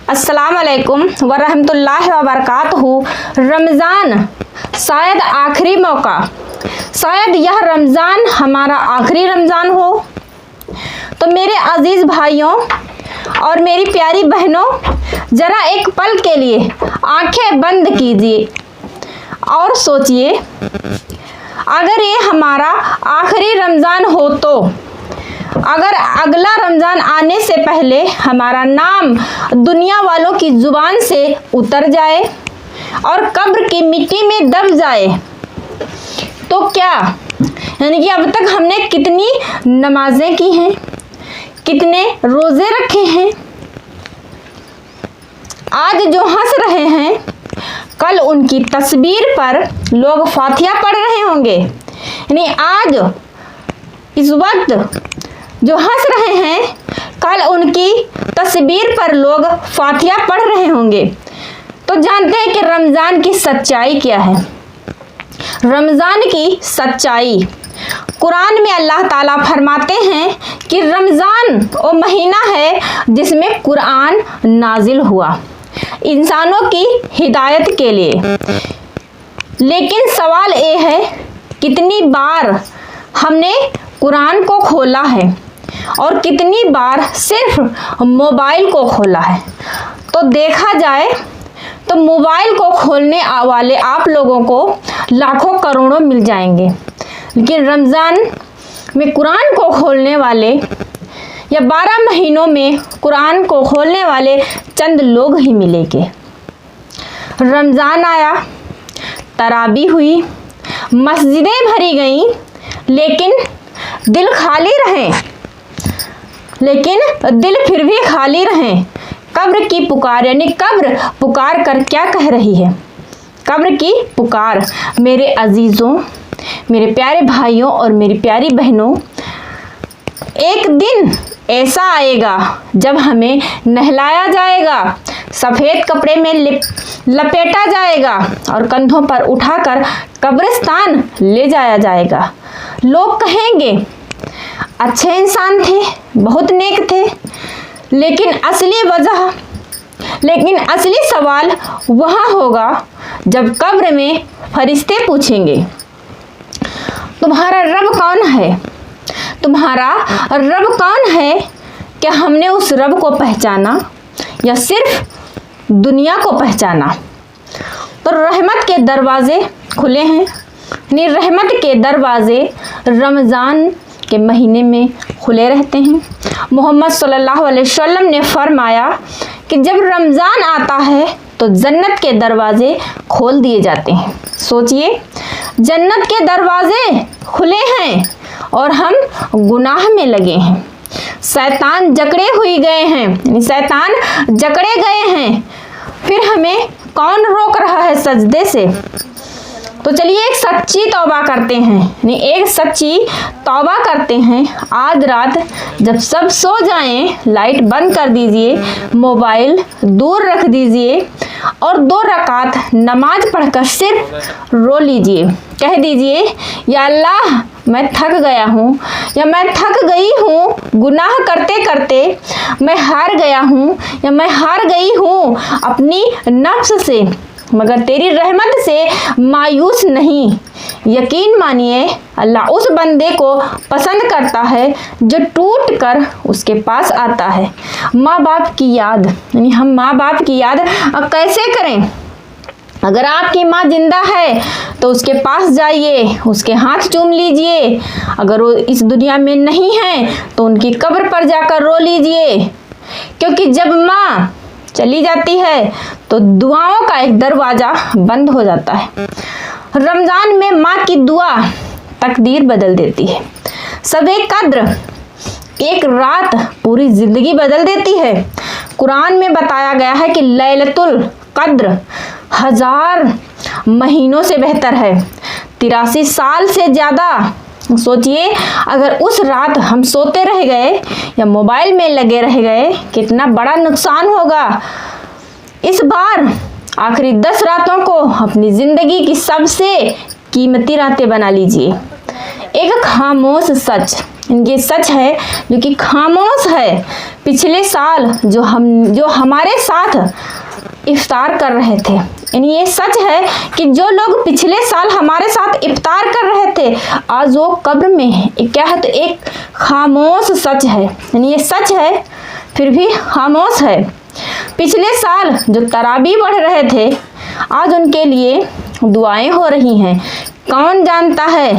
अस्सलाम वालेकुम वरहमतुल्लाहि वबरकातुहू। रमज़ान शायद आखिरी मौका, शायद यह रमज़ान हमारा आखिरी रमज़ान हो। तो मेरे अजीज़ भाइयों और मेरी प्यारी बहनों, ज़रा एक पल के लिए आंखें बंद कीजिए और सोचिए, अगर ये हमारा आखिरी रमज़ान हो तो अगर अगला रमज़ान आने से पहले हमारा नाम दुनिया वालों की ज़ुबान से उतर जाए और कब्र की मिट्टी में दब जाए तो क्या? यानी कि अब तक हमने कितनी नमाजें की हैं, कितने रोज़े रखे हैं, आज जो हंस रहे हैं कल उनकी तस्वीर पर लोग फातिहा पढ़ रहे होंगे। यानी आज इस वक्त जो हंस रहे हैं कल उनकी तस्वीर पर लोग फातिहा पढ़ रहे होंगे। तो जानते हैं कि रमज़ान की सच्चाई क्या है। रमज़ान की सच्चाई कुरान में अल्लाह ताला फरमाते हैं कि रमज़ान वो महीना है जिसमें कुरान नाजिल हुआ इंसानों की हिदायत के लिए। लेकिन सवाल ये है, कितनी बार हमने कुरान को खोला है और कितनी बार सिर्फ मोबाइल को खोला है। तो देखा जाए तो मोबाइल को खोलने वाले आप लोगों को लाखों करोड़ों मिल जाएंगे, लेकिन रमज़ान में कुरान को खोलने वाले या 12 महीनों में कुरान को खोलने वाले चंद लोग ही मिलेंगे। रमज़ान आया, तरावी हुई, मस्जिदें भरी गईं, लेकिन दिल खाली रहे, लेकिन दिल फिर भी खाली रहे। कब्र की पुकार, यानी कब्र पुकार कर क्या कह रही है? कब्र की पुकार। मेरे अजीज़ों, मेरे प्यारे भाइयों और मेरी प्यारी बहनों, एक दिन ऐसा आएगा जब हमें नहलाया जाएगा, सफ़ेद कपड़े में लपेटा जाएगा और कंधों पर उठाकर कब्रिस्तान ले जाया जाएगा। लोग कहेंगे अच्छे इंसान थे, बहुत नेक थे, लेकिन असली सवाल वहाँ होगा जब कब्र में फरिश्ते पूछेंगे, तुम्हारा रब कौन है? तुम्हारा रब कौन है? क्या हमने उस रब को पहचाना या सिर्फ दुनिया को पहचाना? तो रहमत के दरवाजे खुले हैं। यानी रहमत के दरवाजे रमज़ान के महीने में खुले रहते हैं। मोहम्मद सल्लल्लाहु अलैहि वसल्लम ने फरमाया कि जब रमज़ान आता है तो जन्नत के दरवाजे खोल दिए जाते हैं। सोचिए, जन्नत के दरवाजे खुले हैं और हम गुनाह में लगे हैं, शैतान जकड़े हुए गए हैं, यानी शैतान जकड़े गए हैं, फिर हमें कौन रोक रहा है सजदे से? तो चलिए एक सच्ची तौबा करते हैं, यानी एक सच्ची तौबा करते हैं। आज रात जब सब सो जाएं, लाइट बंद कर दीजिए, मोबाइल दूर रख दीजिए और 2 रकात नमाज पढ़कर सिर्फ रो लीजिए। कह दीजिए, या अल्लाह मैं थक गया हूँ या मैं थक गई हूँ, गुनाह करते करते मैं हार गया हूँ या मैं हार गई हूँ अपनी नफ्स से, मगर तेरी रहमत से मायूस नहीं। यकीन मानिए, अल्लाह उस बंदे को पसंद करता है जो टूट कर उसके पास आता है। माँ बाप की याद, यानी हम माँ बाप की याद कैसे करें? अगर आपकी माँ जिंदा है तो उसके पास जाइए, उसके हाथ चूम लीजिए। अगर वो इस दुनिया में नहीं है तो उनकी कब्र पर जाकर रो लीजिए, क्योंकि जब माँ चली जाती है तो दुआओं का एक दरवाज़ा बंद हो जाता है। रमज़ान में माँ की दुआ तकदीर बदल देती है। सबे कद्र एक रात पूरी ज़िंदगी बदल देती है। कुरान में बताया गया है कि लैलतुल कद्र 1000 महीनों से बेहतर है, 83 साल से ज़्यादा। सोचिए, अगर उस रात हम सोते रह गए या मोबाइल में लगे रह गए, कितना बड़ा नुकसान होगा। इस बार आखिरी 10 रातों को अपनी ज़िंदगी की सबसे कीमती रातें बना लीजिए। एक खामोश सच, इनके सच है जो कि खामोश है। पिछले साल जो हमारे साथ इफ्तार कर रहे थे, यानी ये सच है कि जो लोग पिछले साल हमारे साथ इफ्तार कर रहे थे आज वो कब्र में है। क्या है? तो एक खामोश सच है, यानी ये सच है फिर भी खामोश है। पिछले साल जो तरावी पढ़ रहे थे आज उनके लिए दुआएं हो रही हैं। कौन जानता है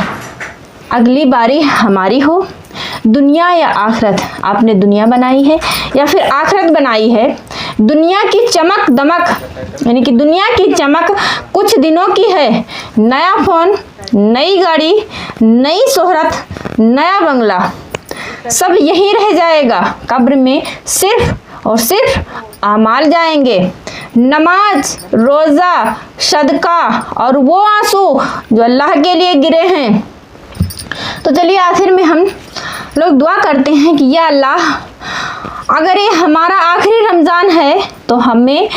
अगली बारी हमारी हो। दुनिया या आखिरत, आपने दुनिया बनाई है या फिर आखिरत बनाई है। दुनिया की चमक दमक, यानी कि दुनिया की चमक कुछ दिनों की है। नया फोन, नई गाड़ी, नई शोहरत, नया बंगला, सब यही रह जाएगा। कब्र में सिर्फ और सिर्फ आमाल जाएंगे। नमाज, रोज़ा, सदका और वो आंसू जो अल्लाह के लिए गिरे हैं। तो चलिए आखिर में हम लोग दुआ करते हैं कि या अल्लाह, अगर ये हमारा आखिरी रमज़ान है तो हमें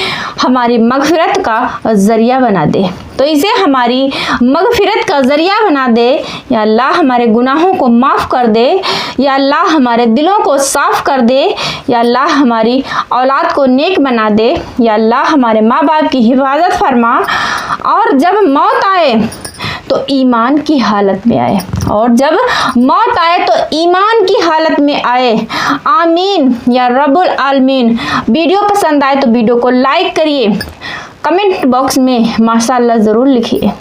हमारी मगफिरत का ज़रिया बना दे। तो इसे हमारी मगफिरत का ज़रिया बना दे। या अल्लाह हमारे गुनाहों को माफ़ कर दे। या अल्लाह हमारे दिलों को साफ़ कर दे। या अल्लाह हमारी औलाद को नेक बना दे। या अल्लाह हमारे माँ बाप की हिफाजत फरमा और जब मौत आए तो ईमान की हालत में आए, और जब मौत आए तो ईमान की हालत में आए। आमीन या रब्बुल आलमीन। वीडियो पसंद आए तो वीडियो को लाइक करिए, कमेंट बॉक्स में माशाअल्लाह ज़रूर लिखिए।